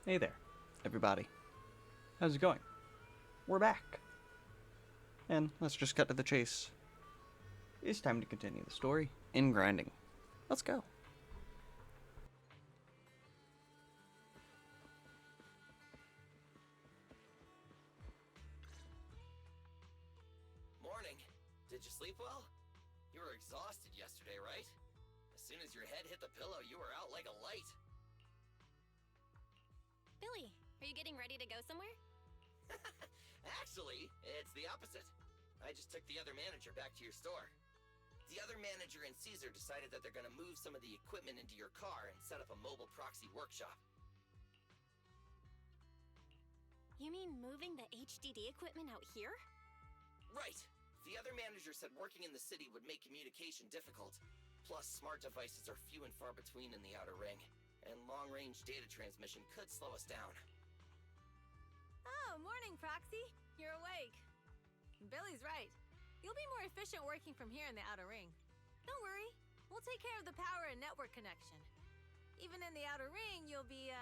Hey there, everybody. How's it going? We're back. And let's just cut to the chase. It's time to continue the story in grinding. Let's go. Morning. Did you sleep well? You were exhausted yesterday, right? As soon as your head hit the pillow, you were out like a light. Billy, are you getting ready to go somewhere? Actually, it's the opposite. I just took the other manager back to your store. The other manager and Caesar decided that they're gonna move some of the equipment into your car and set up a mobile proxy workshop. You mean moving the HDD equipment out here? Right. The other manager said working in the city would make communication difficult. Plus, smart devices are few and far between in the outer ring, and long-range data transmission could slow us down. Oh, morning, Proxy. You're awake. Billy's right. You'll be more efficient working from here in the outer ring. Don't worry. We'll take care of the power and network connection. Even in the outer ring, you'll be,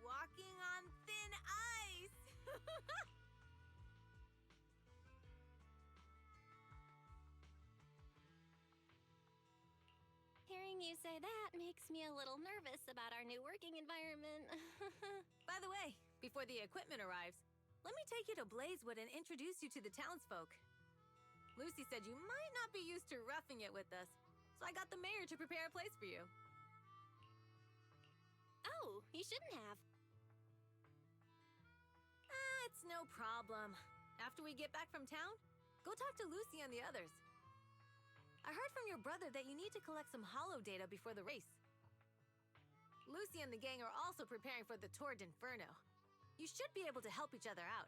walking on thin ice. Hearing you say that makes me a little nervous about our new working environment. By the way, before the equipment arrives, let me take you to Blazewood and introduce you to the townsfolk. Lucy said you might not be used to roughing it with us, so I got the mayor to prepare a place for you. Oh, you shouldn't have. It's no problem. After we get back from town, go talk to Lucy and the others. I heard from your brother that you need to collect some holo data before the race. Lucy and the gang are also preparing for the Tour d'Inferno. You should be able to help each other out.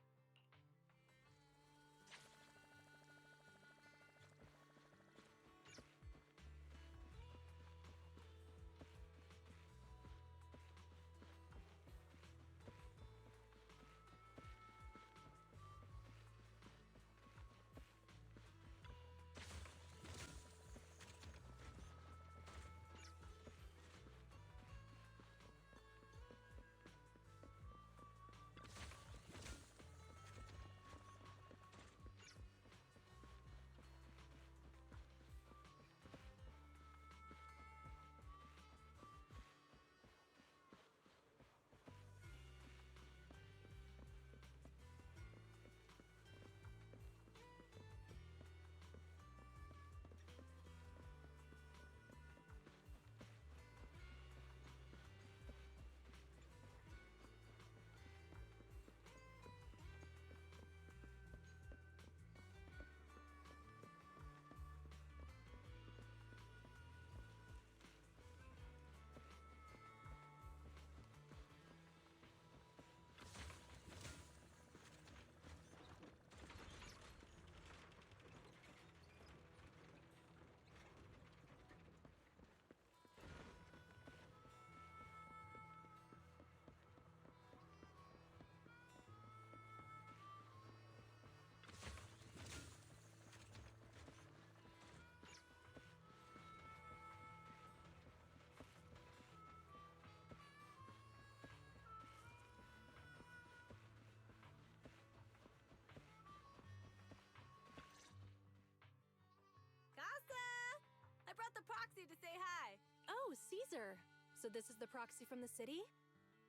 I brought the proxy to say hi. Oh, Caesar! So this is the proxy from the city?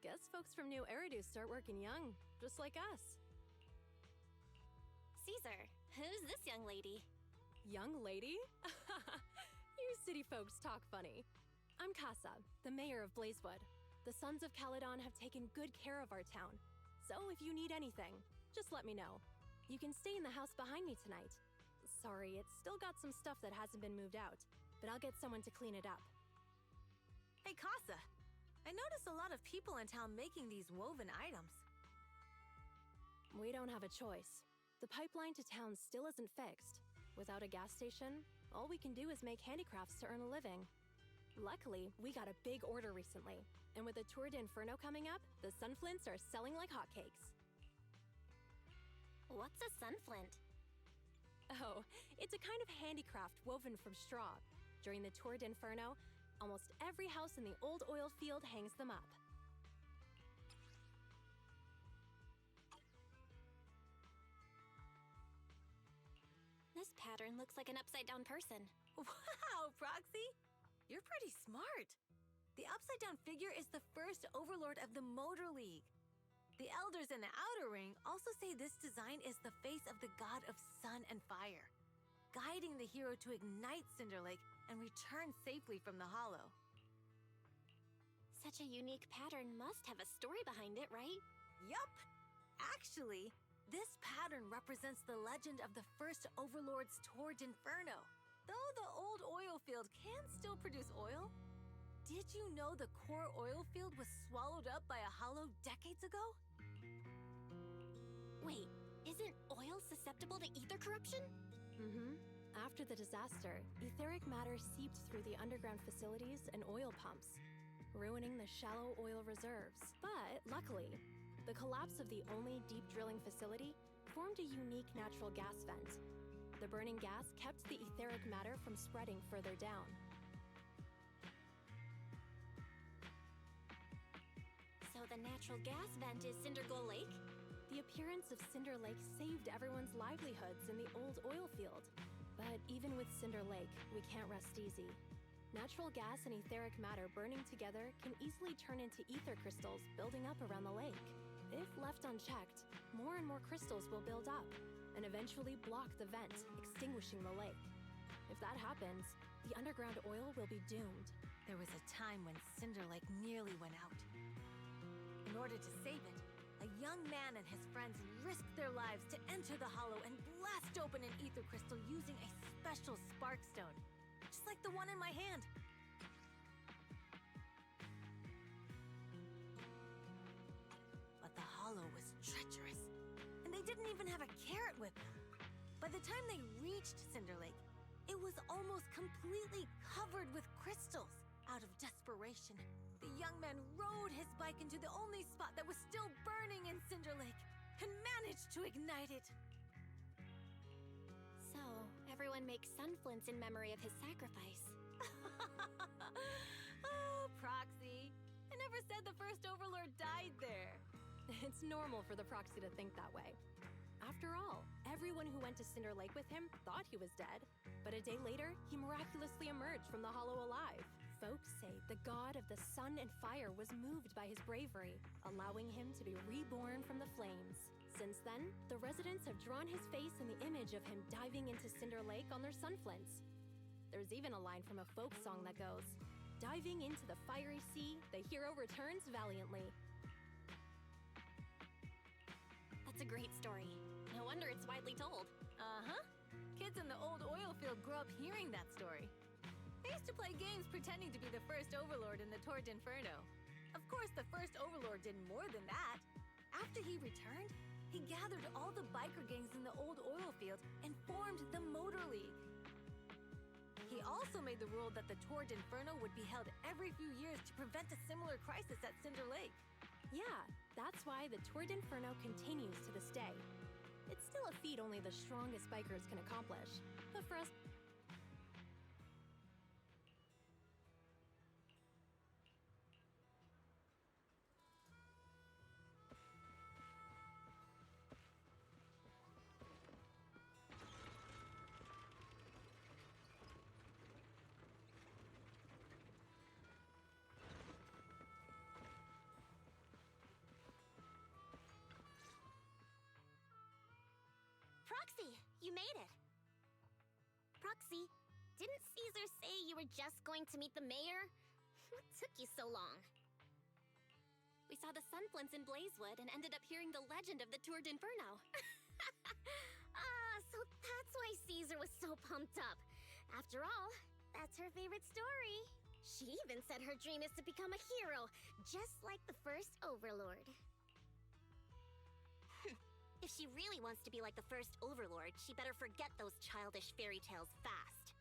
Guess folks from New Eridu start working young, just like us. Caesar, who's this young lady? Young lady? You city folks talk funny. I'm Casa, the mayor of Blazewood. The Sons of Caledon have taken good care of our town. So if you need anything, just let me know. You can stay in the house behind me tonight. Sorry, it's still got some stuff that hasn't been moved out, but I'll get someone to clean it up. Hey, Casa. I noticed a lot of people in town making these woven items. We don't have a choice. The pipeline to town still isn't fixed. Without a gas station, all we can do is make handicrafts to earn a living. Luckily, we got a big order recently, and with the Tour d'Inferno coming up, the sunflints are selling like hotcakes. What's a sunflint? Oh, it's a kind of handicraft woven from straw. During the Tour d'Inferno, almost every house in the old oil field hangs them up. pattern looks like an upside-down person. Wow, Proxy! You're pretty smart. The upside-down figure is the first overlord of the Motor League. The elders in the Outer Ring also say this design is the face of the god of sun and fire, guiding the hero to ignite Cinder Lake and return safely from the Hollow. Such a unique pattern must have a story behind it, right? Yup! Actually, this pattern represents the legend of the first overlord's Torrid Inferno. Though the old oil field can still produce oil, did you know the core oil field was swallowed up by a hollow decades ago? Wait, isn't oil susceptible to ether corruption? Mm-hmm. After the disaster, etheric matter seeped through the underground facilities and oil pumps, ruining the shallow oil reserves. But luckily, the collapse of the only deep drilling facility formed a unique natural gas vent. The burning gas kept the etheric matter from spreading further down. So the natural gas vent is Cindergold Lake? The appearance of Cinder Lake saved everyone's livelihoods in the old oil field. But even with Cinder Lake, we can't rest easy. Natural gas and etheric matter burning together can easily turn into ether crystals building up around the lake. If left unchecked, more and more crystals will build up and eventually block the vent, extinguishing the lake. If that happens, the underground oil will be doomed. There was a time when Cinder Lake nearly went out. In order to save it, a young man and his friends risked their lives to enter the hollow and blast open an ether crystal using a special spark stone, just like the one in my hand. But the hollow was treacherous, and they didn't even have a carrot with them. By the time they reached Cinder Lake, it was almost completely covered with crystals. Out of desperation, the young man rode his bike into the only spot that was still burning in Cinder Lake and managed to ignite it. So, everyone makes sunflints in memory of his sacrifice. Oh, Proxy. I never said the first overlord died there. It's normal for the proxy to think that way. After all, everyone who went to Cinder Lake with him thought he was dead, but a day later, he miraculously emerged from the hollow alive. Folks say the god of the sun and fire was moved by his bravery, allowing him to be reborn from the flames. Since then, the residents have drawn his face in the image of him diving into Cinder Lake on their sunflints. There's even a line from a folk song that goes, "Diving into the fiery sea, the hero returns valiantly." That's a great story. No wonder it's widely told. Uh-huh. Kids in the old oil field grew up hearing that story. I used to play games pretending to be the first overlord in the Torrid Inferno. Of course, the first overlord did more than that. After he returned, he gathered all the biker gangs in the old oil field and formed the Motor League. He also made the rule that the Torrid Inferno would be held every few years to prevent a similar crisis at Cinder Lake. Yeah, that's why the Torrid Inferno continues to this day. It's still a feat only the strongest bikers can accomplish, but for us... Proxy, you made it! Proxy, didn't Caesar say you were just going to meet the mayor? What took you so long? We saw the sunflints in Blazewood and ended up hearing the legend of the Torrid Inferno. So that's why Caesar was so pumped up. After all, that's her favorite story. She even said her dream is to become a hero, just like the first overlord. If she really wants to be like the first overlord, she better forget those childish fairy tales fast.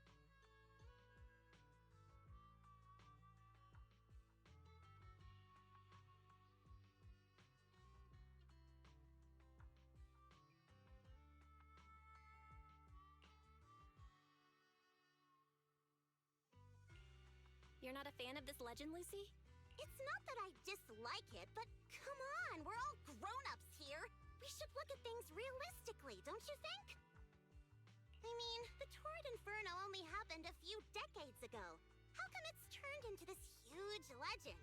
You're not a fan of this legend, Lucy? It's not that I dislike it, but come on, we're all grown-ups here. We should look at things realistically, don't you think? I mean, the Torrid Inferno only happened a few decades ago. How come it's turned into this huge legend?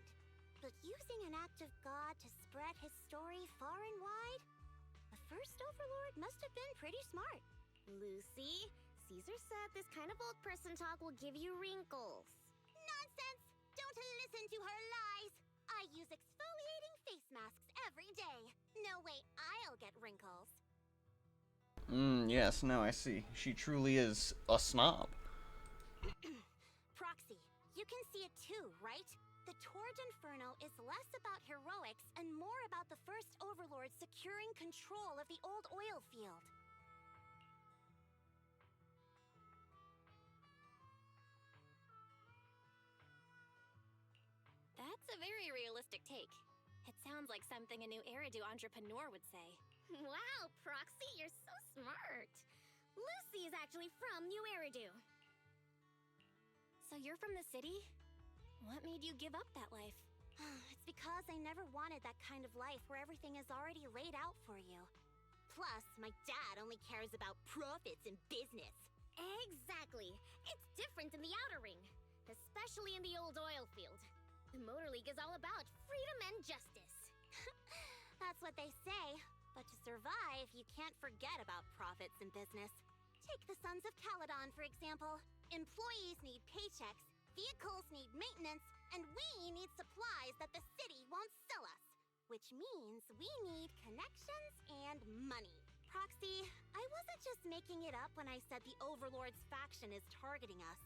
But using an act of God to spread his story far and wide? The first Overlord must have been pretty smart. Lucy, Caesar said this kind of old person talk will give you wrinkles. Nonsense! Don't listen to her lies! I use exfoliating face masks every day. No way I'll get wrinkles. Yes, now I see. She truly is a snob. Proxy, you can see it too, right? The Torrid Inferno is less about heroics and more about the first Overlord securing control of the old oil field. That's a very realistic take. It sounds like something a new Eridu entrepreneur would say. Wow, Proxy, you're so smart. Lucy is actually from New Eridu. So you're from the city? What made you give up that life? It's because I never wanted that kind of life where everything is already laid out for you. Plus, my dad only cares about profits and business. Exactly. It's different in the Outer Ring, especially in the old oil field. The Motor League is all about freedom and justice. That's what they say. But to survive, you can't forget about profits and business. Take the Sons of Caledon, for example. Employees need paychecks, vehicles need maintenance, and we need supplies that the city won't sell us. Which means we need connections and money. Proxy, I wasn't just making it up when I said the Overlord's faction is targeting us.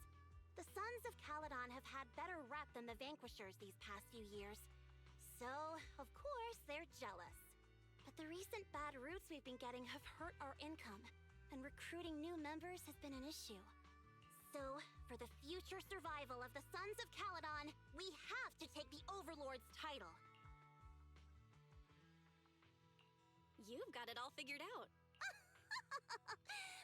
The Sons of Caledon have had better rep than the Vanquishers these past few years. So, of course, they're jealous. But the recent bad routes we've been getting have hurt our income, and recruiting new members has been an issue. So, for the future survival of the Sons of Caledon, we have to take the Overlord's title. You've got it all figured out.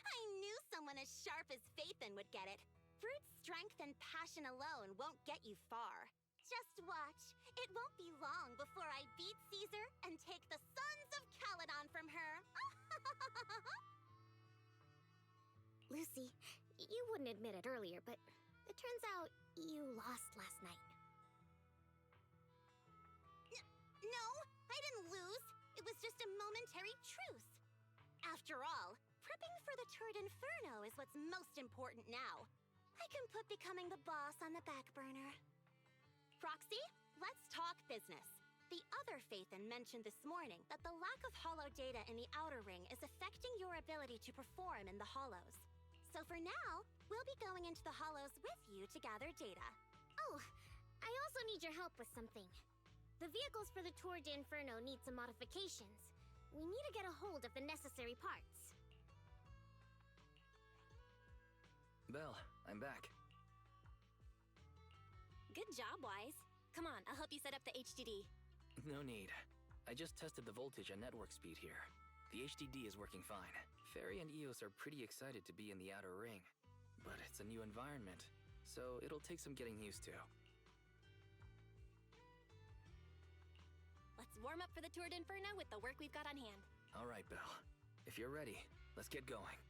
I knew someone as sharp as Phaethon would get it. Brute strength and passion alone won't get you far. Just watch. It won't be long before I beat Caesar and take the Sons of Caledon from her. Lucy, you wouldn't admit it earlier, but it turns out you lost last night. No, I didn't lose. It was just a momentary truce. After all, prepping for the Torrid Inferno is what's most important now. I can put becoming the boss on the back burner. Proxy, let's talk business. The other Phaethon mentioned this morning that the lack of hollow data in the Outer Ring is affecting your ability to perform in the Hollows. So for now, we'll be going into the Hollows with you to gather data. Oh, I also need your help with something. The vehicles for the Tour d'Inferno need some modifications. We need to get a hold of the necessary parts. Belle, I'm back. Good job, Wise. Come on, I'll help you set up the HDD. No need. I just tested the voltage and network speed here. The HDD is working fine. Fairy and Eos are pretty excited to be in the Outer Ring. But it's a new environment, so it'll take some getting used to. Let's warm up for the Tour d'Inferno with the work we've got on hand. All right, Belle. If you're ready, let's get going.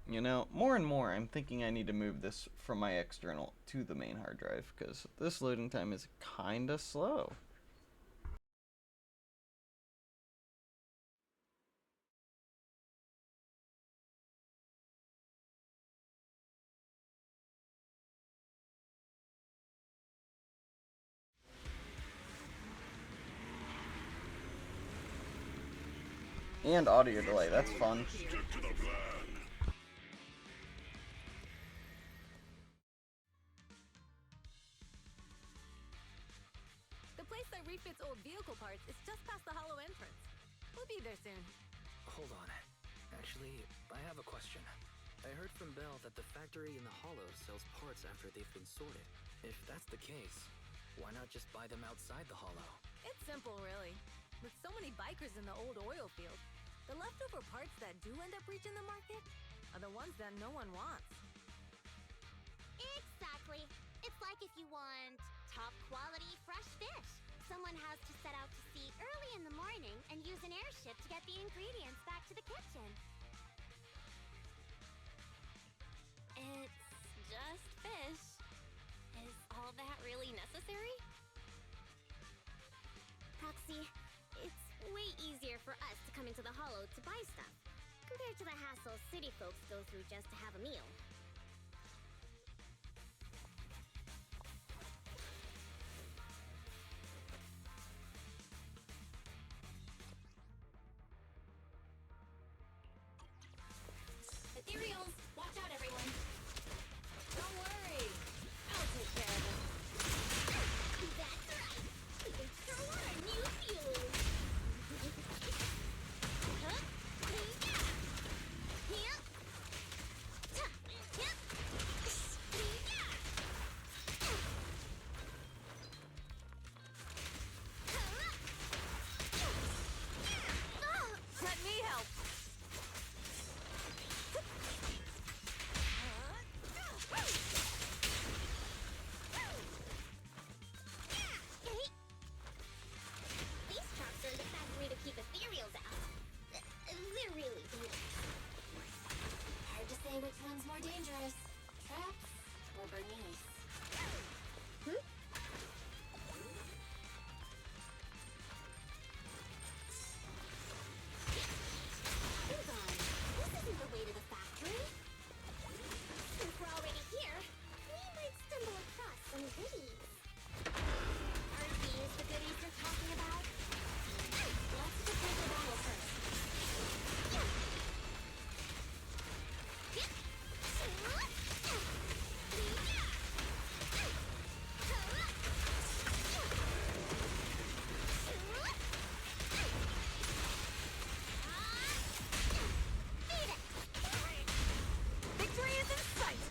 You know, more and more I'm thinking I need to move this from my external to the main hard drive, because this loading time is kinda slow. And audio delay, that's fun. The place that refits old vehicle parts is just past the hollow entrance. We'll be there soon. Hold on. Actually, I have a question. I heard from Belle that the factory in the hollow sells parts after they've been sorted. If that's the case, why not just buy them outside the hollow? It's simple, really. With so many bikers in the old oil field, the leftover parts that do end up reaching the market are the ones that no one wants. Exactly. It's like if you want top quality fresh fish. Someone has to set out to sea early in the morning and use an airship to get the ingredients back to the kitchen. It's just fish. Is all that really necessary? Proxy, it's way easier for us to come into the Hollow to buy stuff, compared to the hassle city folks go through just to have a meal. Ethereals! Watch out, everyone! Don't worry. I'll take care of it. That's right! We can throw on our new fuel! Huh? Yeah! Yep! Tuh! Yep! Yeah! Let me help. These trucks are the factory to keep ethereals out. They're really dangerous. Hard to say which one's more dangerous. Traps or Bernice? Hold on. This isn't the way to the factory. Since we're already here, we might stumble across some goodies. Are these the goodies you're talking about? Let's just make a battle first. Victory is in sight.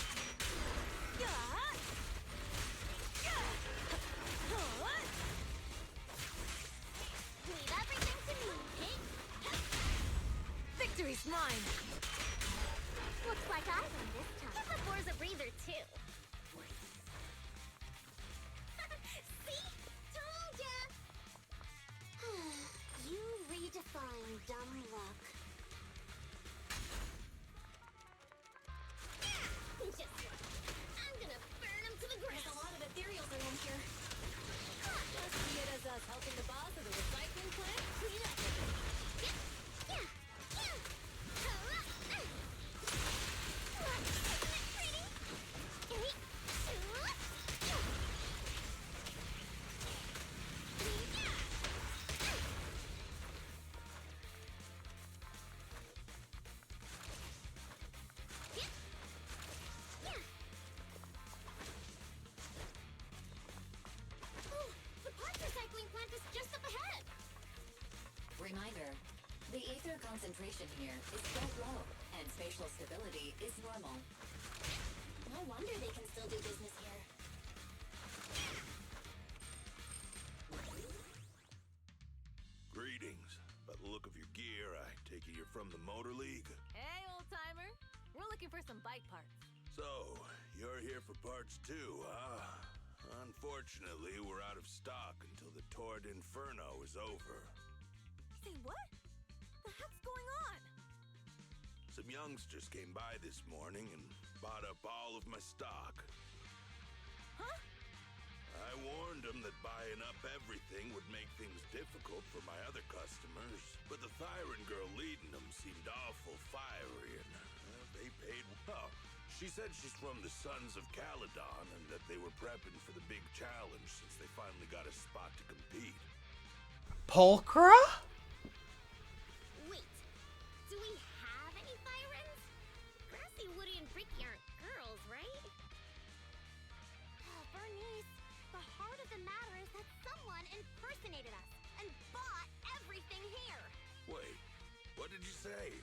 Leave everything to me, Pink. Victory's mine. Looks like I won this time. Give the boars a breather, too. See? Told ya! You redefine dumb luck. Just what? I'm gonna burn him to the There's a ground. lot of ethereals around here. Just see it as us helping the boss of the recycling plant clean up. The parts recycling plant is just up ahead. Reminder, the ether concentration here is quite low, and spatial stability is normal. No wonder they can still do business here. Greetings. By the look of your gear, I take it you're from the Motor League. Hey, old timer. We're looking for some bike parts. So, you're here for parts too, huh? Unfortunately, we're out of stock until the Tour d'Inferno is over. Say what? The heck's going on? Some youngsters came by this morning and bought up all of my stock. Huh? I warned them that buying up everything would make things difficult for my other customers, but the Thyron girl leading them seemed awful fiery, and they paid well. She said she's from the Sons of Caledon and that they were prepping for the big challenge since they finally got a spot to compete. Pulchra? Wait, do we have any Thyrans? Grassy, Woody, and Bricky aren't girls, right? Bernice, the heart of the matter is that someone impersonated us and bought everything here. Wait, what did you say?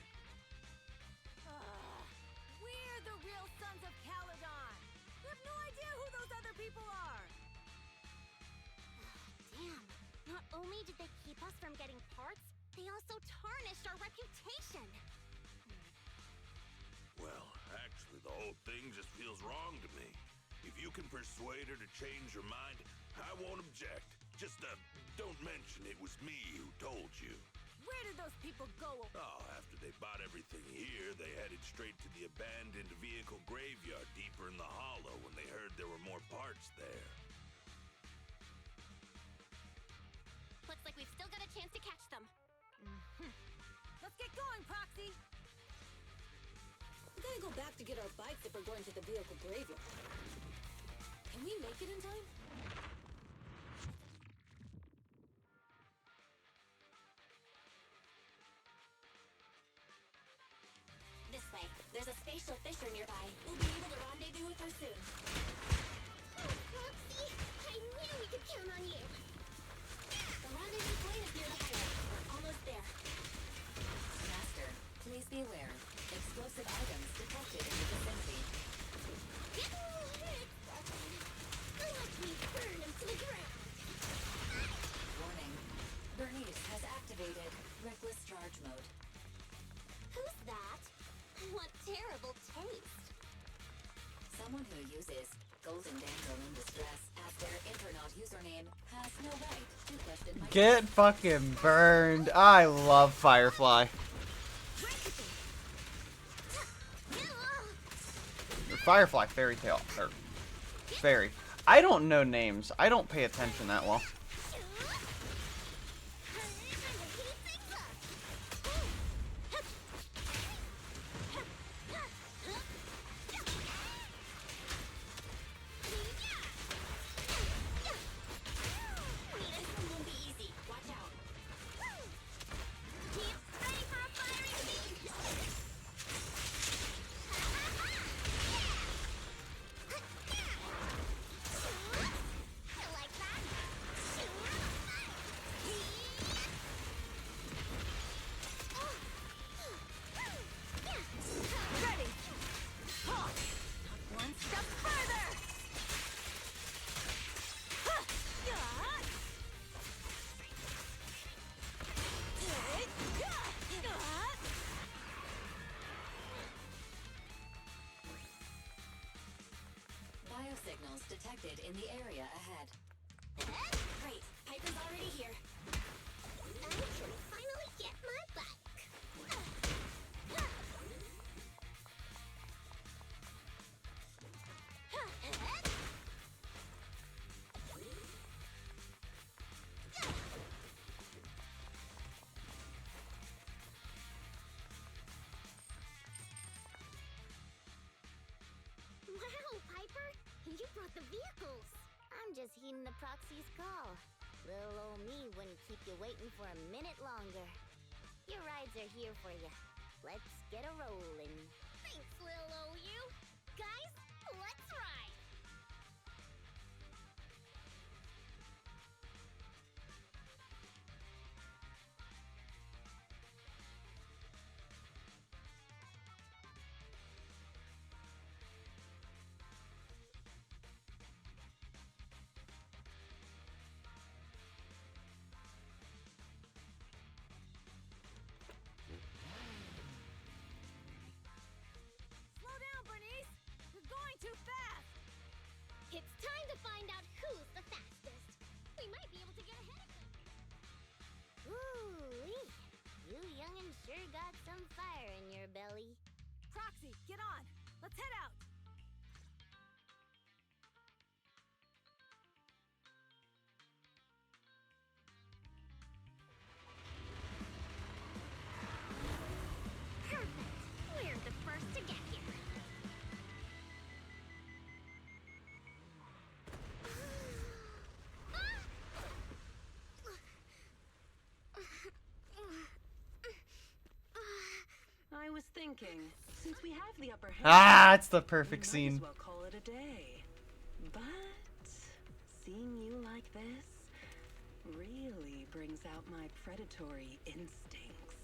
We're the real Sons of Caledon. We have no idea who those other people are. Damn. Not only did they keep us from getting parts, they also tarnished our reputation. Well, actually, the whole thing just feels wrong to me. If you can persuade her to change her mind, I won't object. Just, don't mention it was me who told you. Where did those people go? Oh, after they bought everything here, they headed straight to the abandoned vehicle graveyard deeper in the hollow when they heard there were more parts there. Looks like we've still got a chance to catch them. Let's get going, Proxy. We gotta go back to get our bikes if we're going to the vehicle graveyard. Can we make it in time? This way. There's a spatial fisher nearby. We'll be able to rendezvous with her soon. Oh, Foxy! I knew we could count on you! The rendezvous point is near the highway. We're almost there. Master, please be aware. Explosive items detected in the vicinity. Let me burn him to the ground! Warning. Bernice has activated reckless charge mode. Who's that? What terrible taste! Someone who uses Golden Damsel in Distress as their Infernaut username has no right to question my... Get fucking burned. I love Firefly. Or Firefly Fairy Tale. Or Fairy. I don't know names. I don't pay attention that well. Biosignals detected in the area ahead. Great. Piper's already here. I can finally get my bike! Wow, Piper! You brought the vehicles! I'm just heeding the proxy's call. Little old me wouldn't keep you waiting for a minute longer. Your rides are here for you. Let's get a rolling. Thanks, little old you. Guys, let's ride! Slow down, Bernice. You're get on. Let's head out. Perfect. We're the first to get here. I was thinking, since we have the upper hand, Ah, it's the perfect we might scene. as well call it a day. But seeing you like this really brings out my predatory instincts.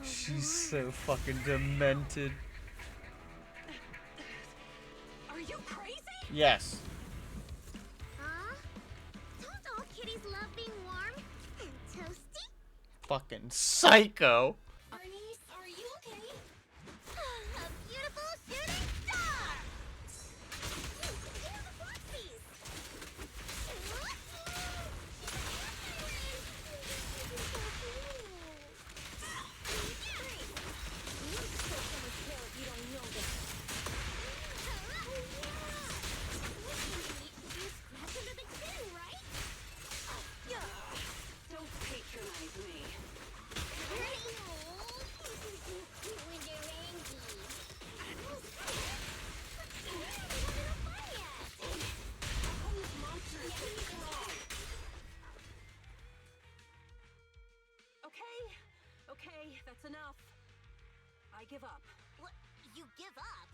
She's so fucking demented. Are you crazy? Yes. Huh? Don't all kitties love being warm and toasty? Fucking psycho. Bernice, are you okay? A beautiful shooting star! Here's the Foxies! Don't patronize me. Okay, that's enough. I give up. What? You give up?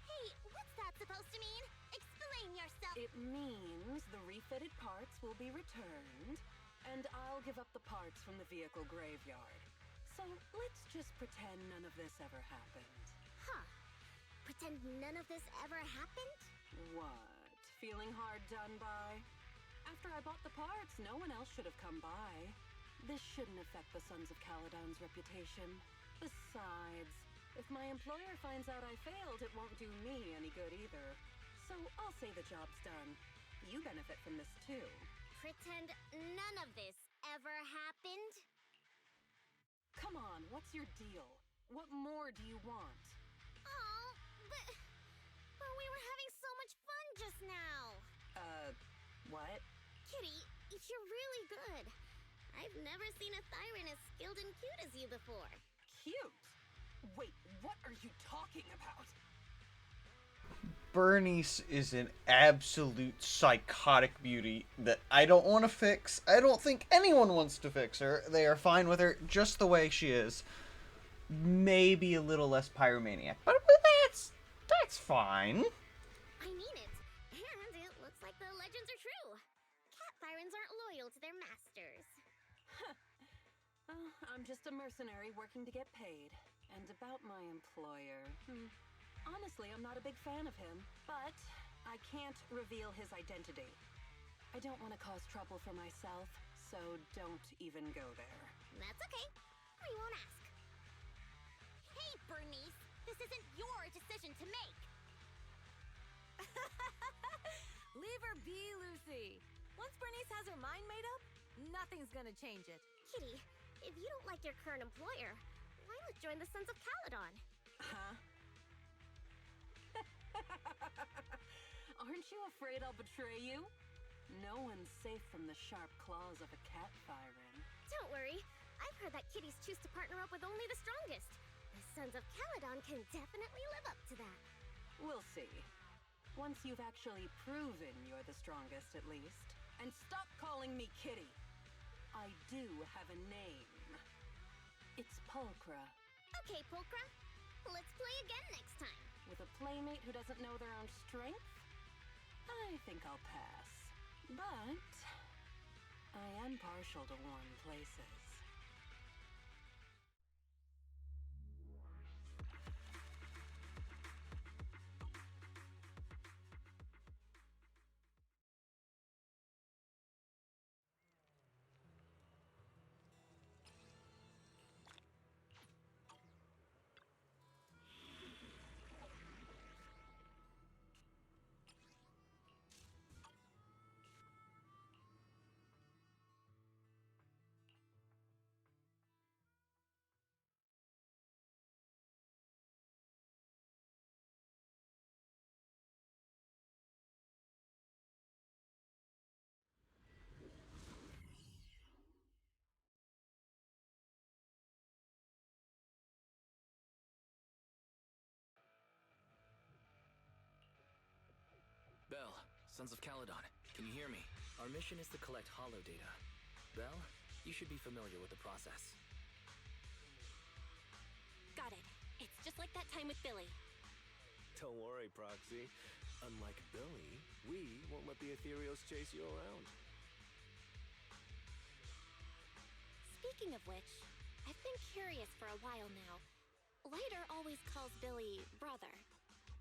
Hey, what's that supposed to mean? Explain yourself. It means the refitted parts will be returned, and I'll give up the parts from the vehicle graveyard. So let's just pretend none of this ever happened. Huh. Pretend none of this ever happened? What? Feeling hard done by? After I bought the parts, no one else should have come by. This shouldn't affect the Sons of Caledon's reputation. Besides, if my employer finds out I failed, it won't do me any good either. So I'll say the job's done. You benefit from this too. Pretend none of this ever happened? Come on, what's your deal? What more do you want? Oh, but we were having so much fun just now. What? Kitty, you're really good. I've never seen a Thyran as skilled and cute as you before. Cute? Wait, what are you talking about? Bernice is an absolute psychotic beauty that I don't want to fix. I don't think anyone wants to fix her. They are fine with her just the way she is. Maybe a little less pyromaniac, but that's fine. I mean it. And it looks like the legends are true. Cat Thyrans aren't loyal to their masters. I'm just a mercenary working to get paid. And about my employer, honestly, I'm not a big fan of him, but I can't reveal his identity. I don't want to cause trouble for myself, so don't even go there. That's okay. We won't ask. Hey, Bernice. This isn't your decision to make. Leave her be, Lucy. Once Bernice has her mind made up, nothing's gonna change it. Kitty, if you don't like your current employer, why not join the Sons of Caledon? Huh? Aren't you afraid I'll betray you? No one's safe from the sharp claws of a cat Thyran. Don't worry. I've heard that kitties choose to partner up with only the strongest. The Sons of Caledon can definitely live up to that. We'll see. Once you've actually proven you're the strongest, at least. And stop calling me Kitty. I do have a name. It's Pulchra. Okay, Pulchra. Let's play again next time. With a playmate who doesn't know their own strength? I think I'll pass. But I am partial to warm places. Sons of Caledon, can you hear me? Our mission is to collect holo data. Belle, you should be familiar with the process. Got it. It's just like that time with Billy. Don't worry, Proxy. Unlike Billy, we won't let the Ethereals chase you around. Speaking of which, I've been curious for a while now. Lighter always calls Billy brother.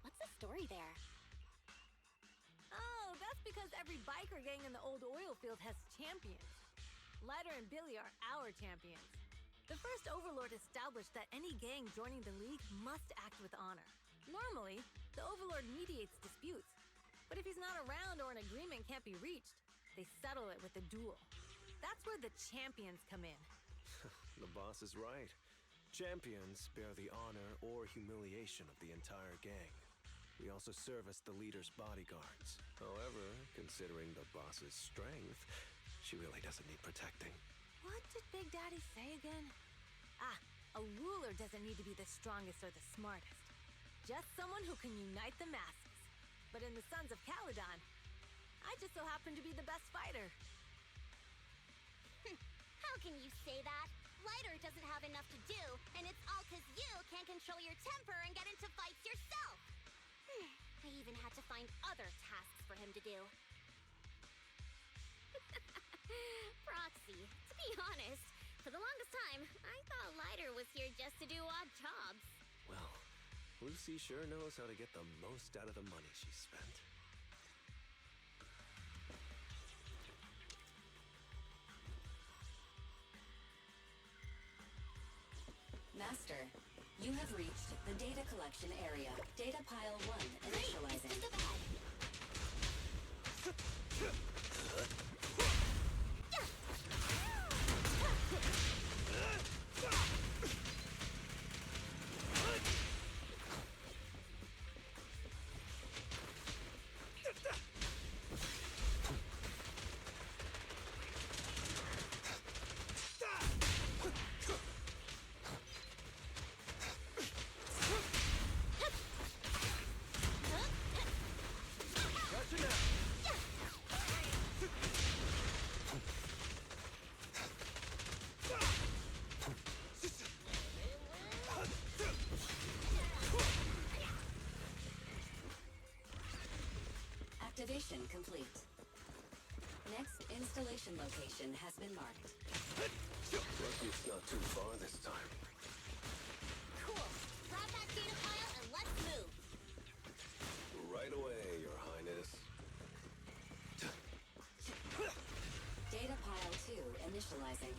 What's the story there? Oh, that's because every biker gang in the old oil field has champions. Lighter and Billy are our champions. The first Overlord established that any gang joining the League must act with honor. Normally, the Overlord mediates disputes, but if he's not around or an agreement can't be reached, they settle it with a duel. That's where the champions come in. The boss is right. Champions bear the honor or humiliation of the entire gang. We also serve as the leader's bodyguards. However, considering the boss's strength, she really doesn't need protecting. What did Big Daddy say again? Ah, a ruler doesn't need to be the strongest or the smartest. Just someone who can unite the masses. But in the Sons of Caledon, I just so happen to be the best fighter. How can you say that? Lighter doesn't have enough to do, and it's all 'cause you can't control your temper and get into fights yourself. I even had to find other tasks for him to do. Proxy, to be honest, for the longest time, I thought Lighter was here just to do odd jobs. Well, Lucy sure knows how to get the most out of the money she spent. Master, you have reached the data collection area. Data pile 1 initializing. Think ahead. Activation complete. Next installation location has been marked. Lucky it's not too far this time. Cool. Grab that data pile and let's move. Right away, Your Highness. Data pile 2 initializing.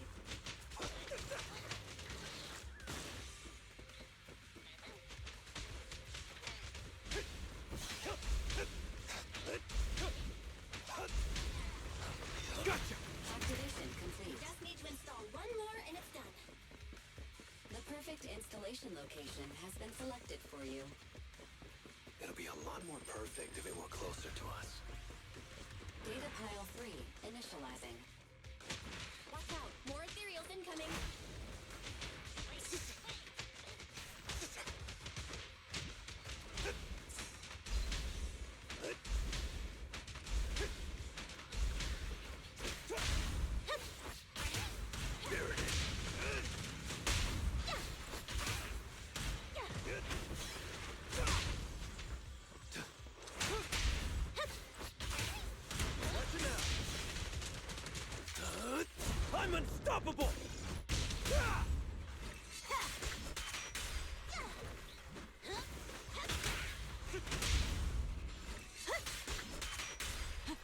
Activation complete. Just need to install one more and it's done. The perfect installation location has been selected for you. It'll be a lot more perfect if it were closer to us. Data pile 3 initializing. Watch out. More ethereals incoming. I'm unstoppable!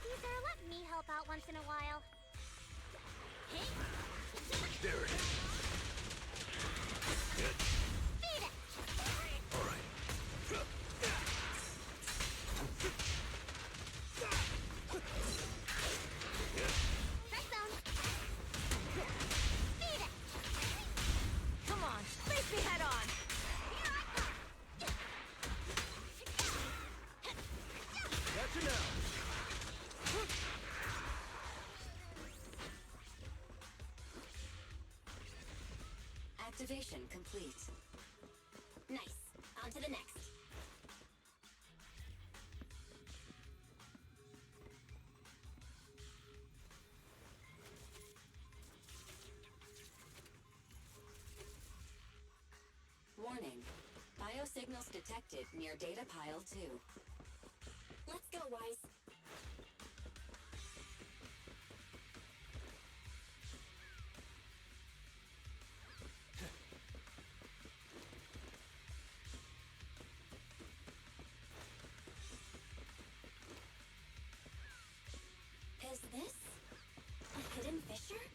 Caesar, let me help out once in a while. Hey. There it is. Beat it! All right. Strike zone. Beat it! Come on, face me head on! Here I come! Gotcha now. Activation complete. Nice. On to the next. Signals detected near data pile 2. Let's go, Wise. Is this a hidden fissure?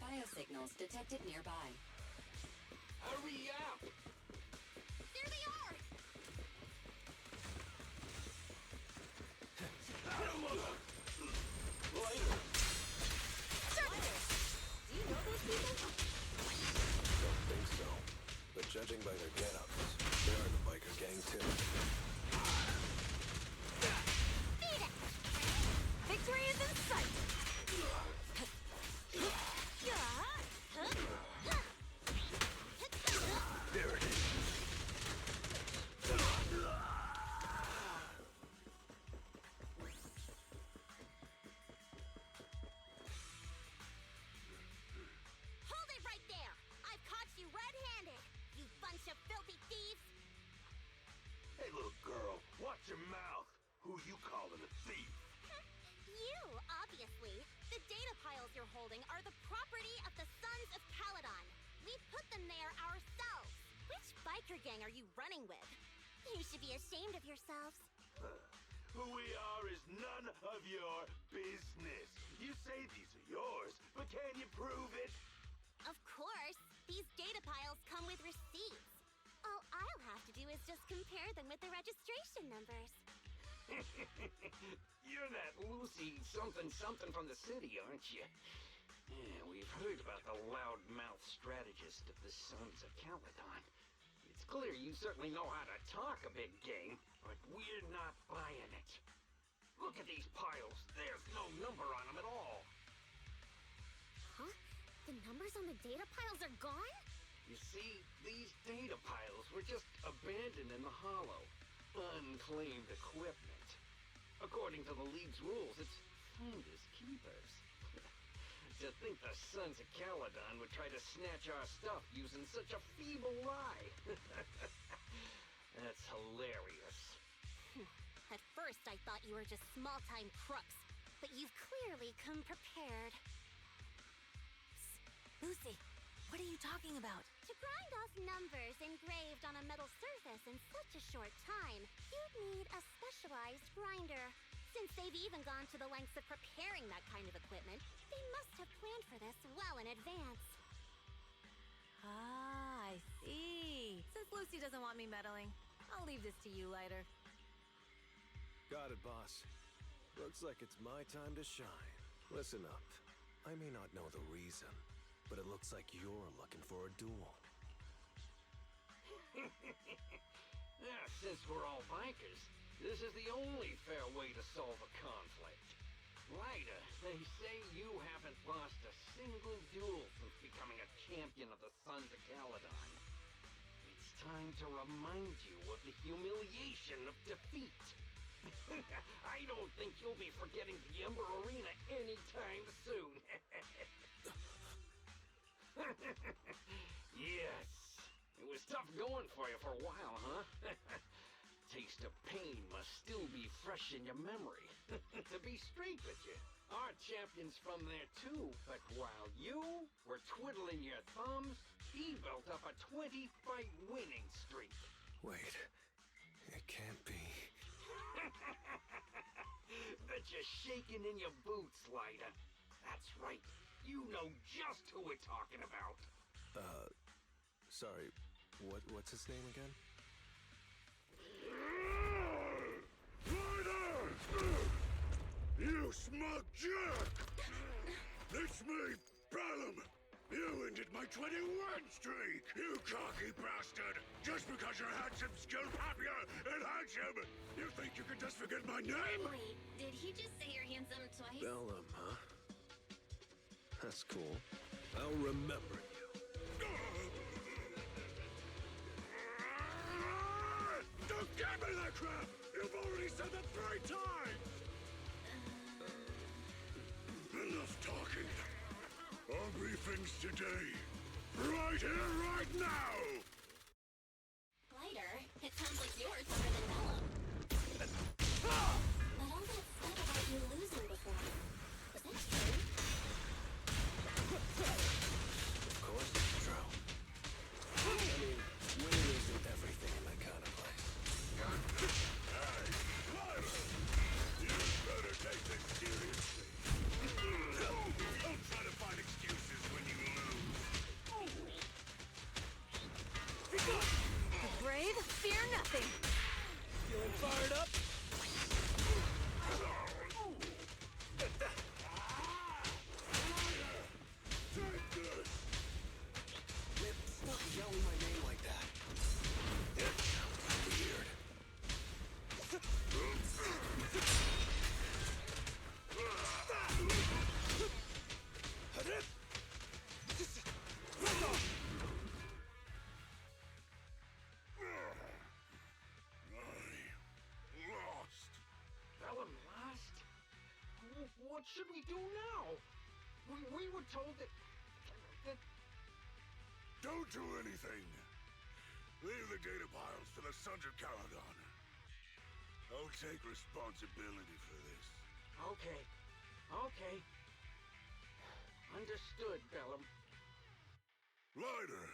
Biosignals detected nearby. Hurry up! There they are! Do you know those people? Don't think so. But judging by their get-ups, they're in the biker gang too. Beat it! Victory is in sight! There it is. Hold it right there! I've caught you red-handed, you bunch of filthy thieves! Hey, little girl, watch your mouth. Who you calling a thief? You, obviously. The data piles you're holding are the property of the Sons of Caledon. We put them there ourselves. Which biker gang are you running with? You should be ashamed of yourselves. Who we are is none of your business. You say these are yours, but can you prove it? Of course. These data piles come with receipts. All I'll have to do is just compare them with the registration numbers. You're that Lucy something from the city, aren't you? Yeah, we've heard about the loudmouth strategist of the Sons of Caledon. It's clear you certainly know how to talk a big game, but we're not buying it. Look at these piles. There's no number on them at all. Huh? The numbers on the data piles are gone? You see, these data piles were just abandoned in the hollow. Unclaimed equipment. According to the League's rules, it's finders keepers. To think the Sons of Caledon would try to snatch our stuff using such a feeble lie. That's hilarious. At first, I thought you were just small-time crooks, but you've clearly come prepared. Lucy, what are you talking about? To grind off numbers engraved on a metal surface in such a short time, you'd need a specialized grinder. Since they've even gone to the lengths of preparing that kind of equipment, they must have planned for this well in advance. Ah, I see. Since Lucy doesn't want me meddling, I'll leave this to you later. Got it, boss. Looks like it's my time to shine. Listen up. I may not know the reason, but it looks like you're looking for a duel. Since we're all bikers, this is the only fair way to solve a conflict. Ryder, they say you haven't lost a single duel since becoming a champion of the Sons of Caledon. It's time to remind you of the humiliation of defeat. I don't think you'll be forgetting the Ember Arena anytime soon. Yes, it was tough going for you for a while, huh? Taste of pain must still be fresh in your memory. To be straight with you, our champion's from there too, but while you were twiddling your thumbs, he built up a 20-fight winning streak. Wait, it can't be. Bet you're shaking in your boots, Lyda. That's right. You know just who we're talking about. Sorry, what's his name again? Ryder! You smug jerk! It's me, Bellum! You ended my 20-win streak, you cocky bastard! Just because you're handsome, skilled, happier, and handsome! You think you can just forget my name? Wait, did he just say you're handsome twice? Bellum, huh? That's cool. I'll remember you. Don't give me that crap! You've already said that 3 times! briefings today. Right here, right now! Glider, it sounds like you're tougher than Bellum. But all that stuff about you losing before, was that true? Of course it's true. I mean, winning isn't everything in that kind of place. Hey, Lyra! You better take this seriously. Don't try to find excuses when you lose. The brave fear nothing. Feeling fired up? Take this! Whip, stop yelling my name like that. It sounds weird. I lost. Bellum last? What should we do now? We were told that... Don't do anything. Leave the data piles to the Sons of Caledon. I'll take responsibility for this. Okay. Okay. Understood, Bellum. Lighter,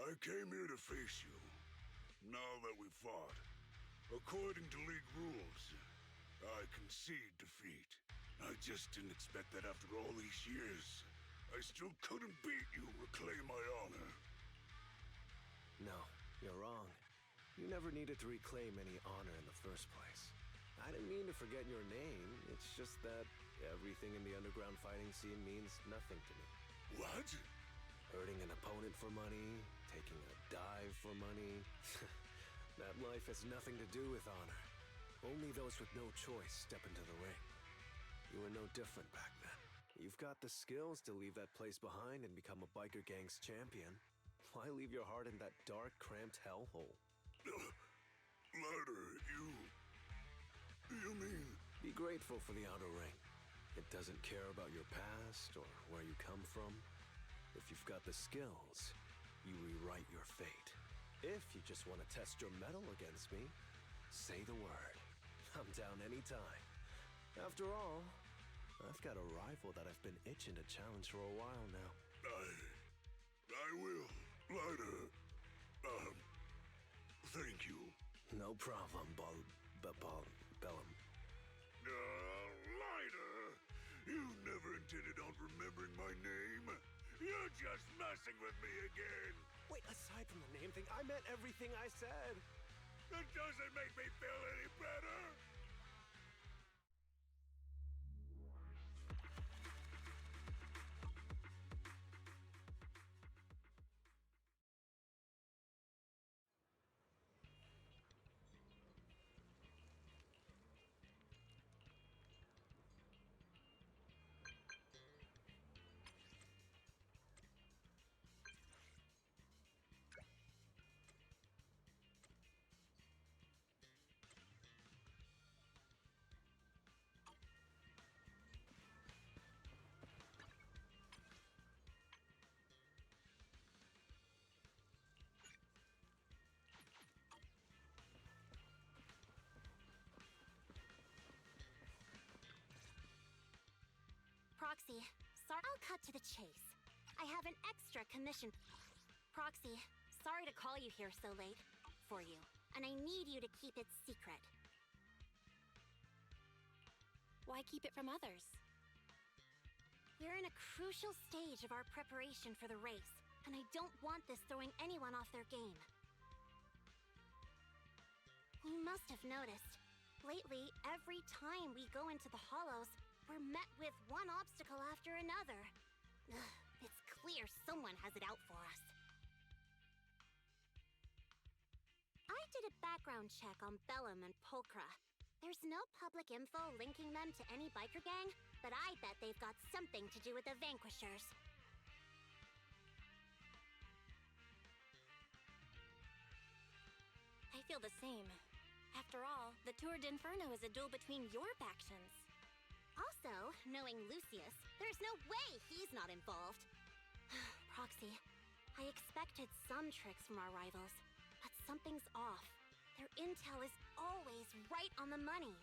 I came here to face you. Now that we fought, according to League rules, I concede defeat. I just didn't expect that after all these years, I still couldn't beat you, reclaim my honor. No, you're wrong. You never needed to reclaim any honor in the first place. I didn't mean to forget your name. It's just that everything in the underground fighting scene means nothing to me. What? Hurting an opponent for money, taking a dive for money. That life has nothing to do with honor. Only those with no choice step into the ring. You were no different back then. You've got the skills to leave that place behind and become a biker gang's champion. Why leave your heart in that dark, cramped hellhole? Lighter, you mean... Be grateful for the outer ring. It doesn't care about your past or where you come from. If you've got the skills, you rewrite your fate. If you just want to test your mettle against me, say the word. I'm down anytime. After all, I've got a rival that I've been itching to challenge for a while now. I will. Lighter. Thank you. No problem, Bellum. Lighter! You never intended on remembering my name. You're just messing with me again. Wait, aside from the name thing, I meant everything I said. That doesn't make me feel any better. Proxy, sorry. I'll cut to the chase. I have an extra commission. Proxy, sorry to call you here so late. For you. And I need you to keep it secret. Why keep it from others? We're in a crucial stage of our preparation for the race, and I don't want this throwing anyone off their game. You must have noticed. Lately, every time we go into the hollows, we're met with one obstacle after another. Ugh, it's clear someone has it out for us. I did a background check on Bellum and Pulchra. There's no public info linking them to any biker gang, but I bet they've got something to do with the Vanquishers. I feel the same. After all, the Tour d'Inferno is a duel between your factions. Also, knowing Lucius, there's no way he's not involved. Proxy, I expected some tricks from our rivals, but something's off. Their intel is always right on the money.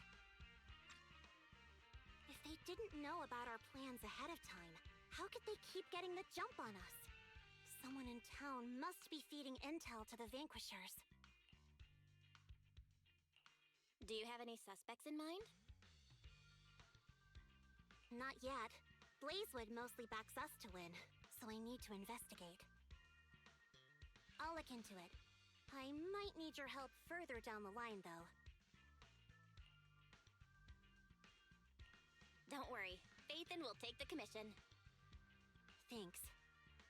If they didn't know about our plans ahead of time, how could they keep getting the jump on us? Someone in town must be feeding intel to the Vanquishers. Do you have any suspects in mind? Not yet. Blazewood mostly backs us to win, so I need to investigate. I'll look into it. I might need your help further down the line, though. Don't worry. Phaethon will take the commission. Thanks.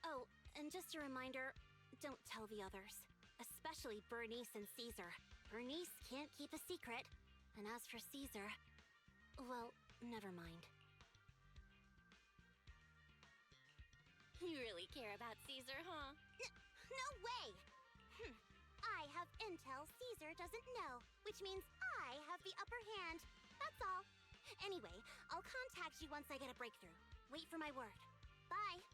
Oh, and just a reminder, don't tell the others. Especially Bernice and Caesar. Bernice can't keep a secret. And as for Caesar, well, never mind. You really care about Caesar, huh? No way! I have intel Caesar doesn't know, which means I have the upper hand. That's all. Anyway, I'll contact you once I get a breakthrough. Wait for my word. Bye.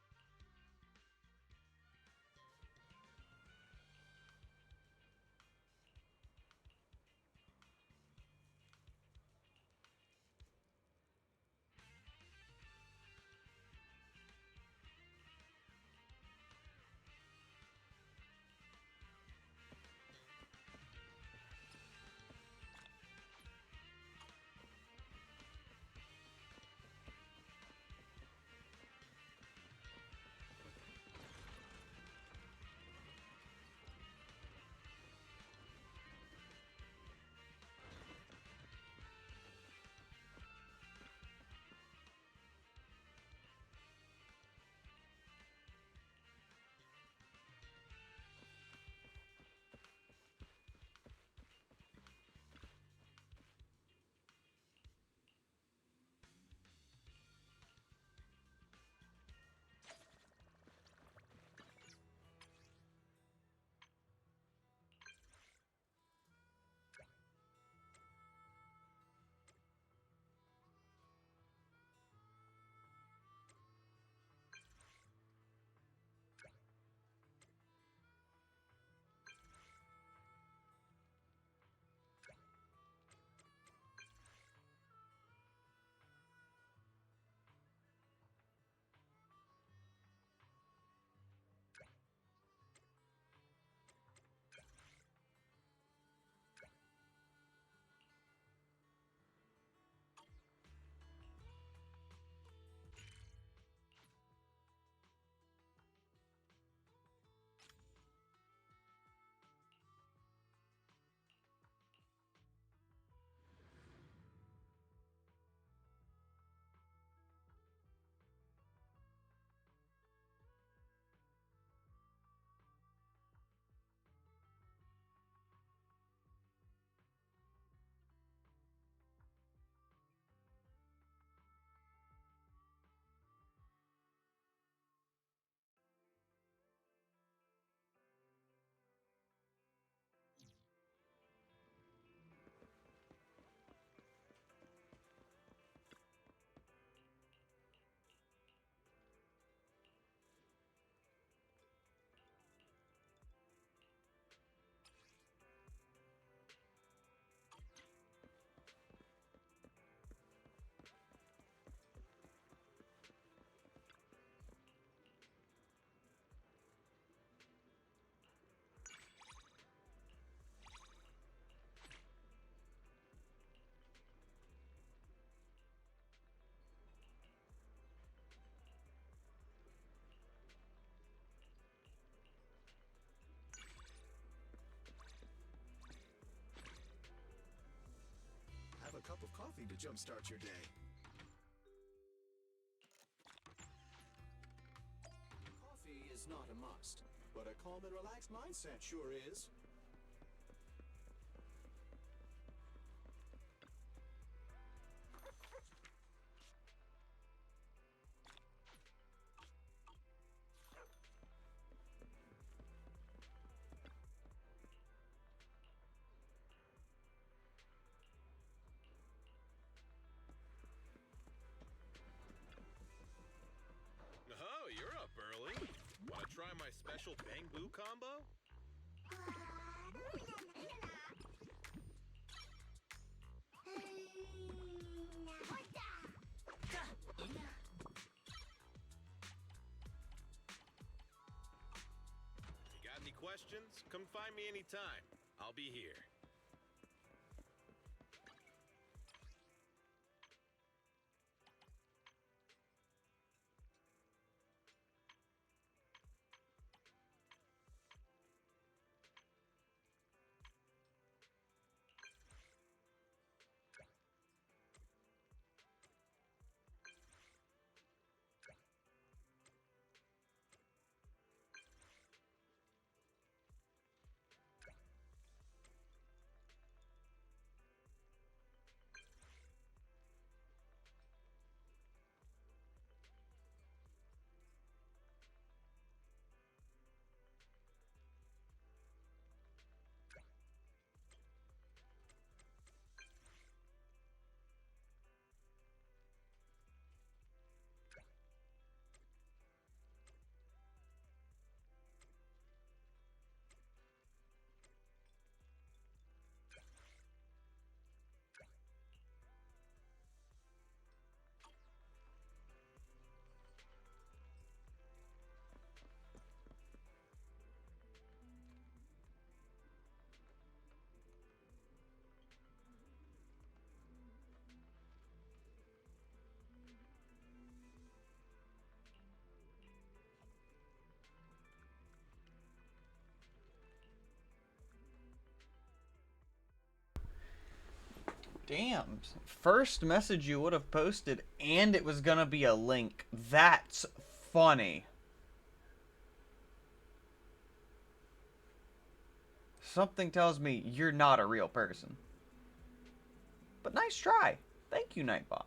Have a cup of coffee to jumpstart your day. Coffee is not a must, but a calm and relaxed mindset sure is. special Bang Boo combo? You got any questions? Come find me anytime. I'll be here. Damn. First message you would have posted, and it was gonna be a link. That's funny. Something tells me you're not a real person. But nice try. Thank you, Nightbot.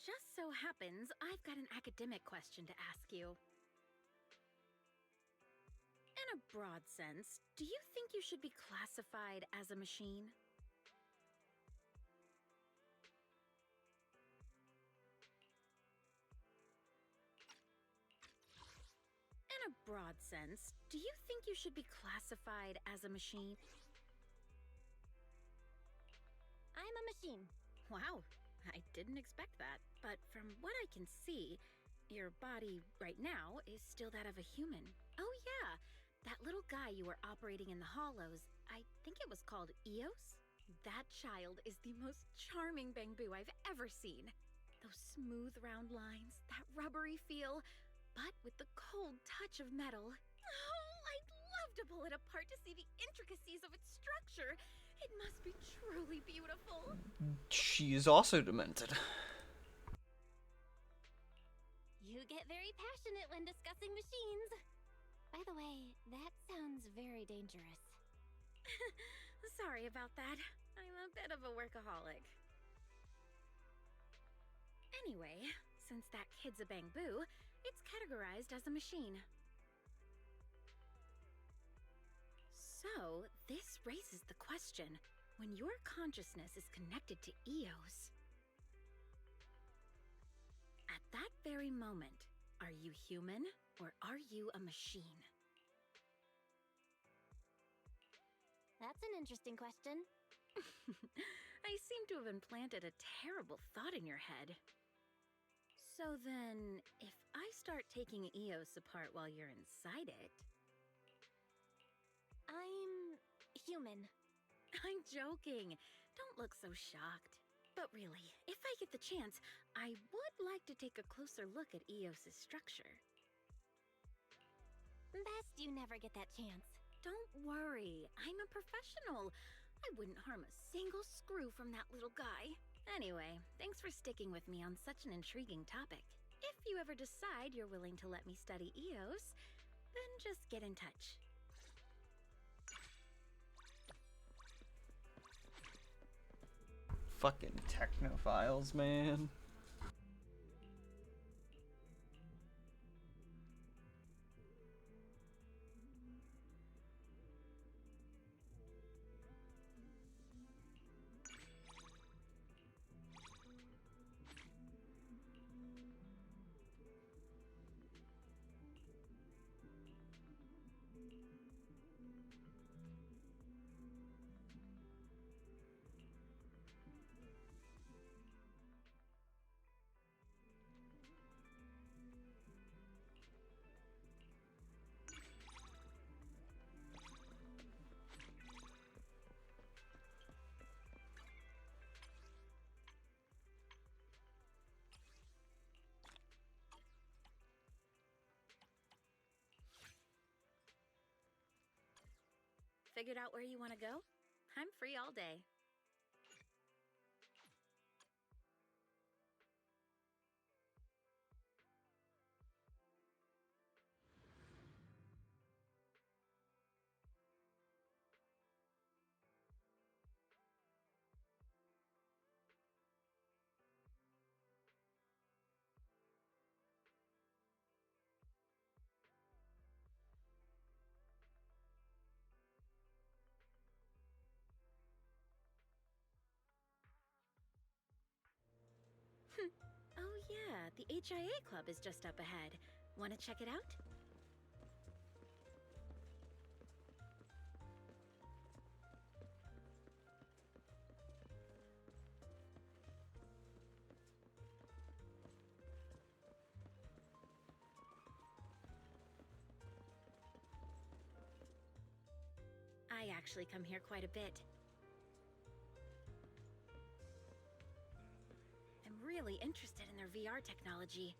Just so happens I've got an academic question to ask you. In a broad sense, do you think you should be classified as a machine? In a broad sense, do you think you should be classified as a machine? I'm a machine. Wow, I didn't expect that. But from what I can see, your body right now is still that of a human. Oh yeah, that little guy you were operating in the hollows, I think it was called Eos? That child is the most charming Bangbu I've ever seen. Those smooth round lines, that rubbery feel, but with the cold touch of metal. Oh, I'd love to pull it apart to see the intricacies of its structure. It must be truly beautiful. She is also demented. You get get very passionate when discussing machines. By the way, that sounds very dangerous. Sorry about that. I'm a bit of a workaholic. Anyway, since that kid's a bamboo, it's categorized as a machine. So, this raises the question, when your consciousness is connected to Eos, at that very moment, are you human or are you a machine? That's an interesting question. I seem to have implanted a terrible thought in your head. So then, if I start taking Eos apart while you're inside it... I'm human. I'm joking. Don't look so shocked. But really, if I get the chance, I would like to take a closer look at Eos's structure. Best you never get that chance. Don't worry, I'm a professional. I wouldn't harm a single screw from that little guy. Anyway, thanks for sticking with me on such an intriguing topic. If you ever decide you're willing to let me study Eos, then just get in touch. Fucking technophiles, man. Figured out where you want to go? I'm free all day. Oh yeah, the HIA Club is just up ahead. Want to check it out? I actually come here quite a bit. I'm really interested in their VR technology.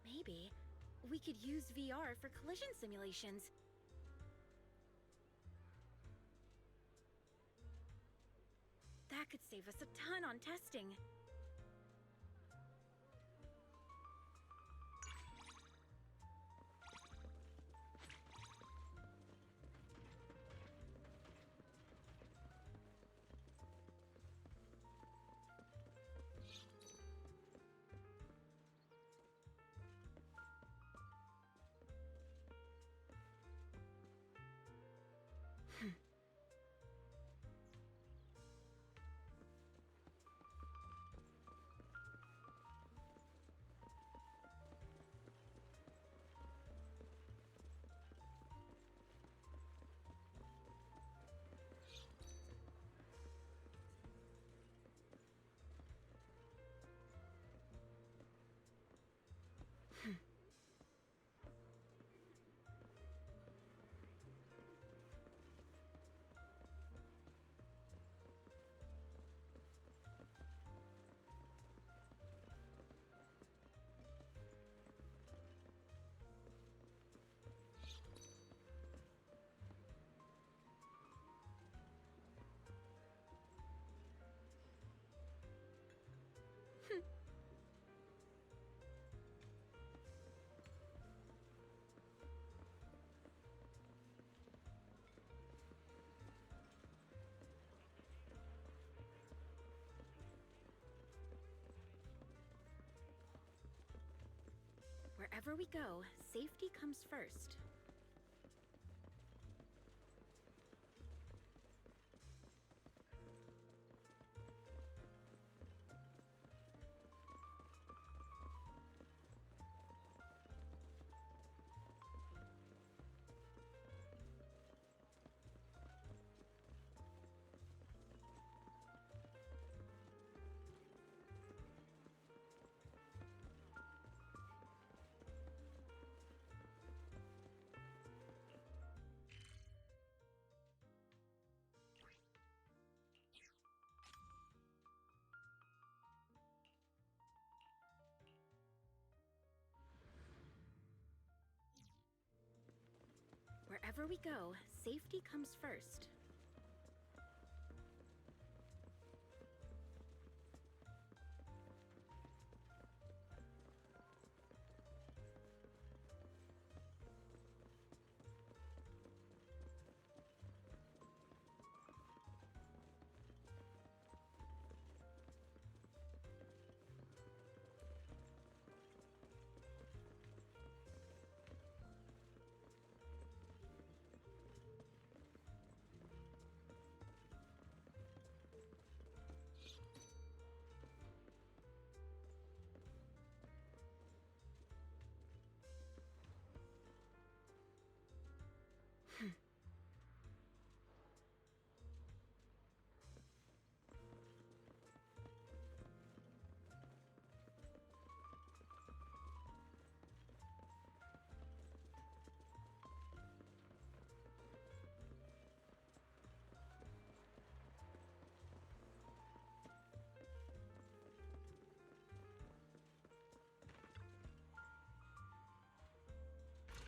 Maybe we could use VR for collision simulations. That could save us a ton on testing. Wherever we go, safety comes first. Wherever we go, safety comes first.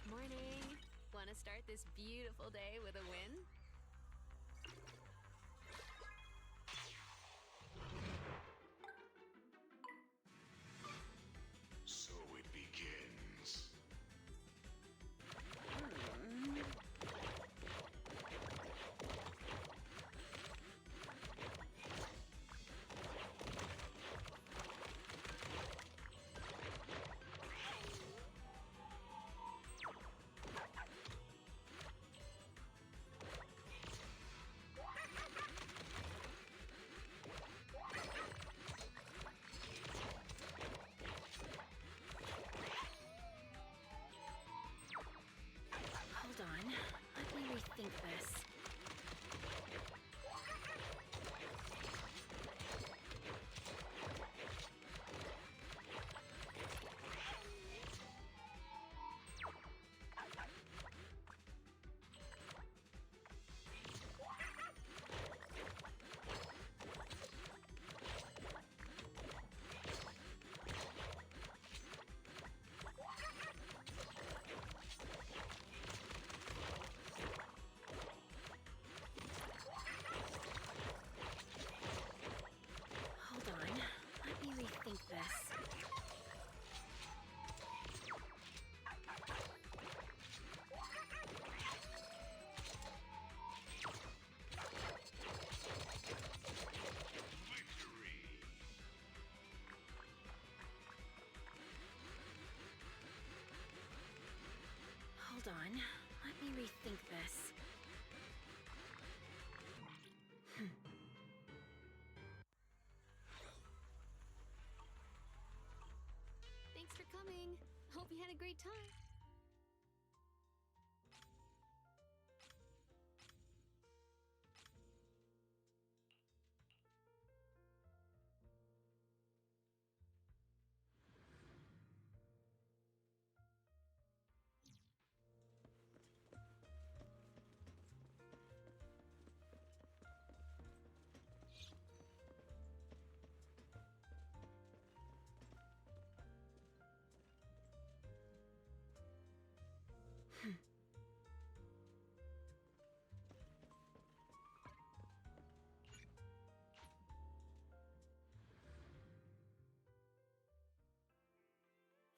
Morning! Want to start this beautiful day with a win? So it begins. Hold on. Let me rethink this. Hold on. Let me rethink this. Hold on. Let me rethink this. Thanks for coming. Hope you had a great time.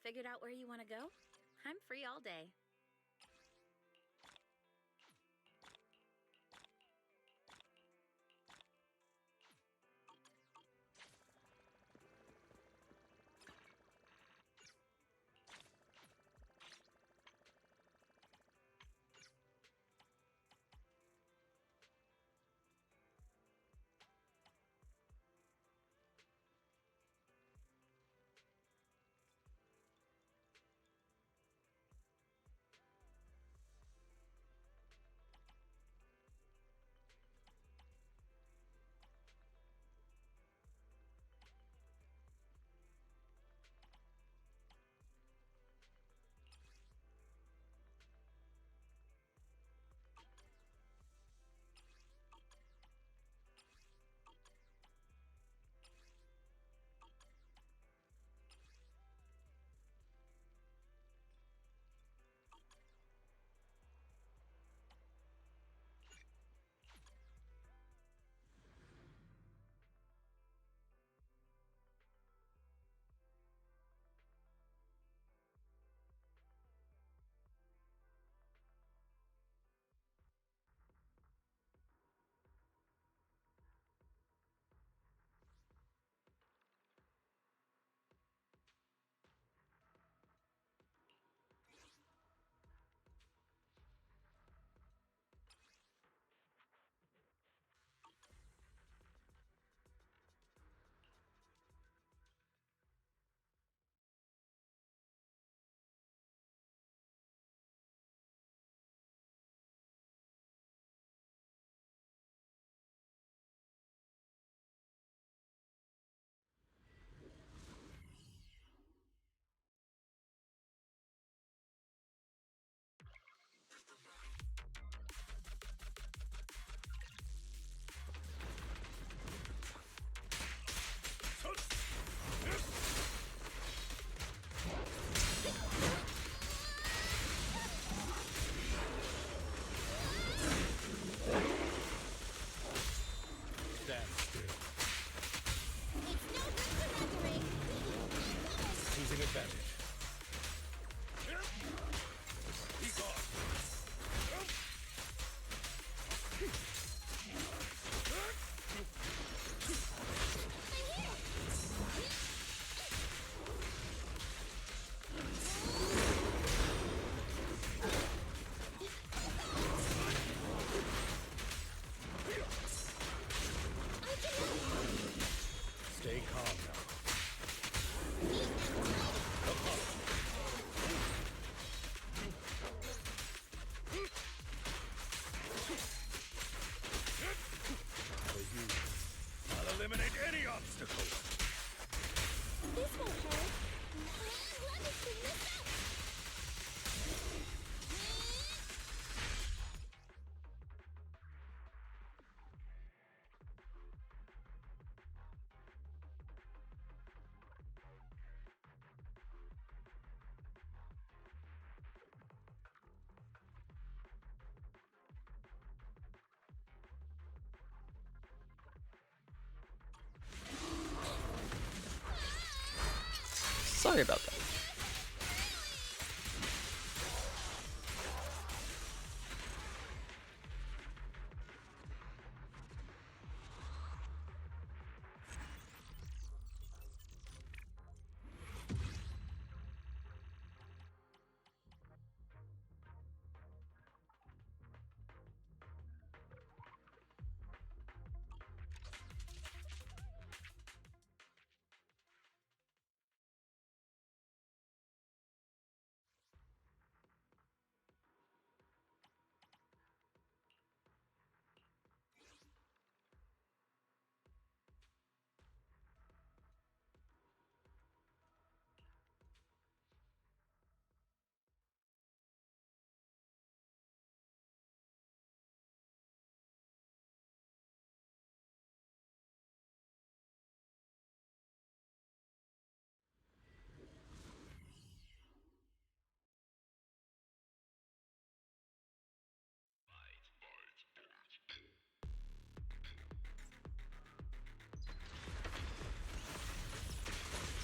Figured out where you want to go? I'm free all day. calm now. I'll eliminate any obstacle. This won't hurt. Let me clean this up. Sorry about that.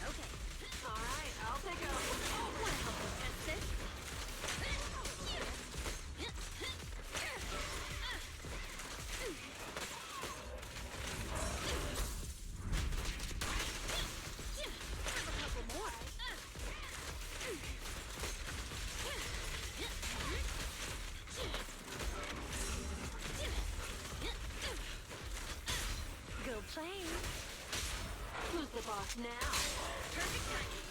Okay. Alright, I'll take a... Wanna help me test this? Have a couple more. Go play. Who's the boss now? Perfect timing.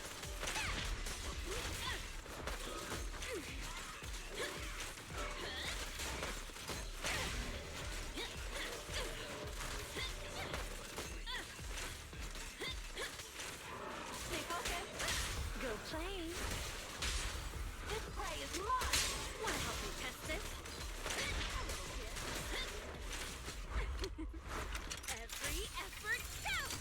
Stay focused. Go play. This prey is mine. Wanna help me test this? Every effort counts.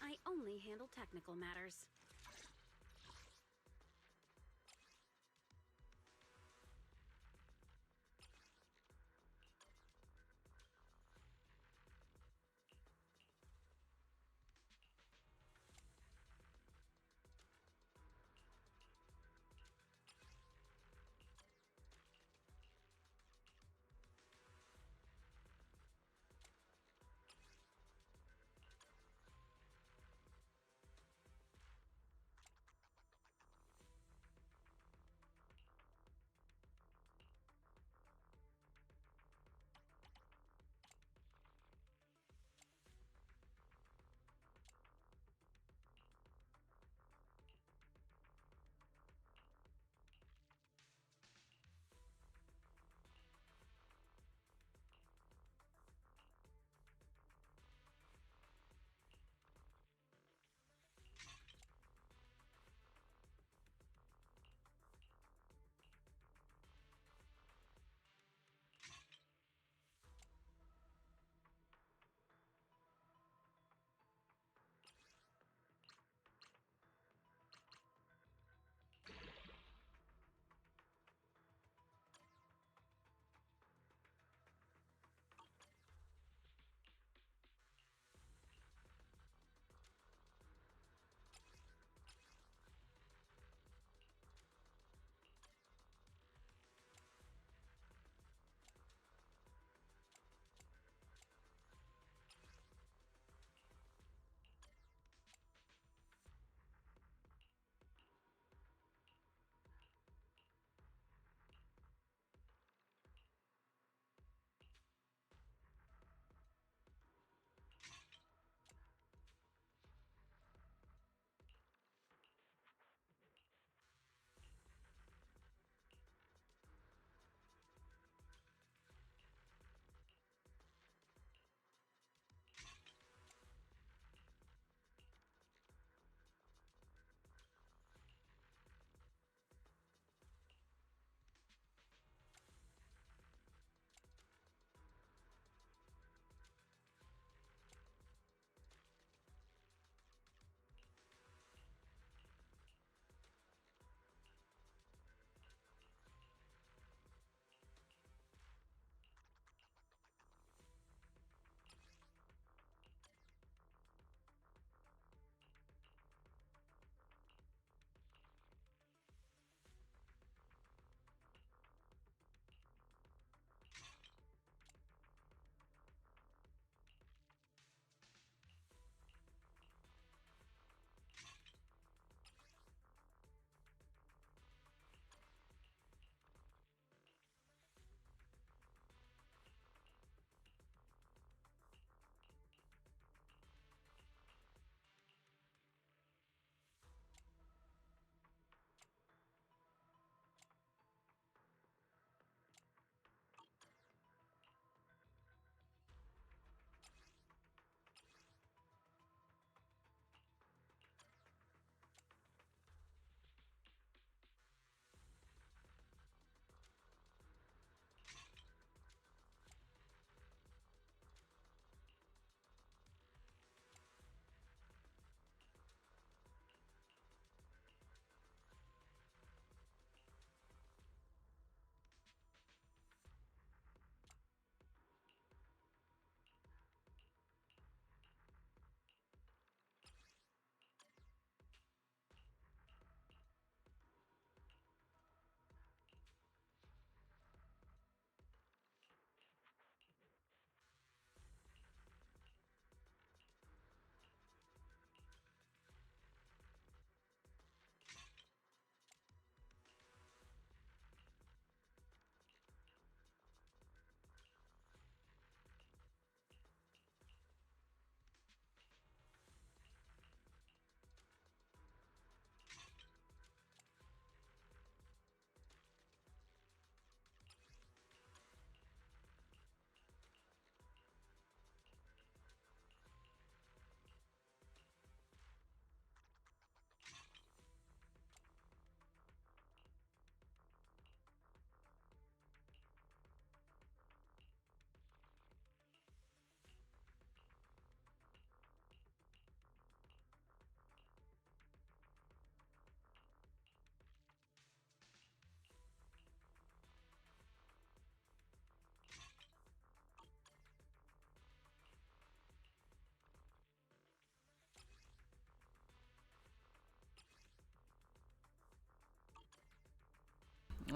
I only handle technical matters.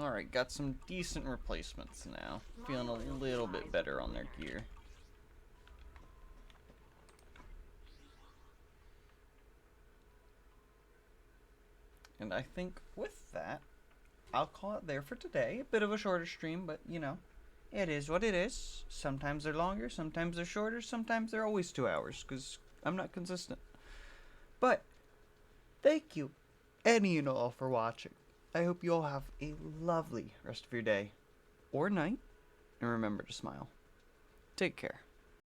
Alright, got some decent replacements now. Feeling a little bit better on their gear. And I think with that, I'll call it there for today. A bit of a shorter stream, but you know, it is what it is. Sometimes they're longer, sometimes they're shorter, sometimes they're always 2 hours, because I'm not consistent. But, thank you, any and all, for watching. I hope you all have a lovely rest of your day, or night, and remember to smile. Take care.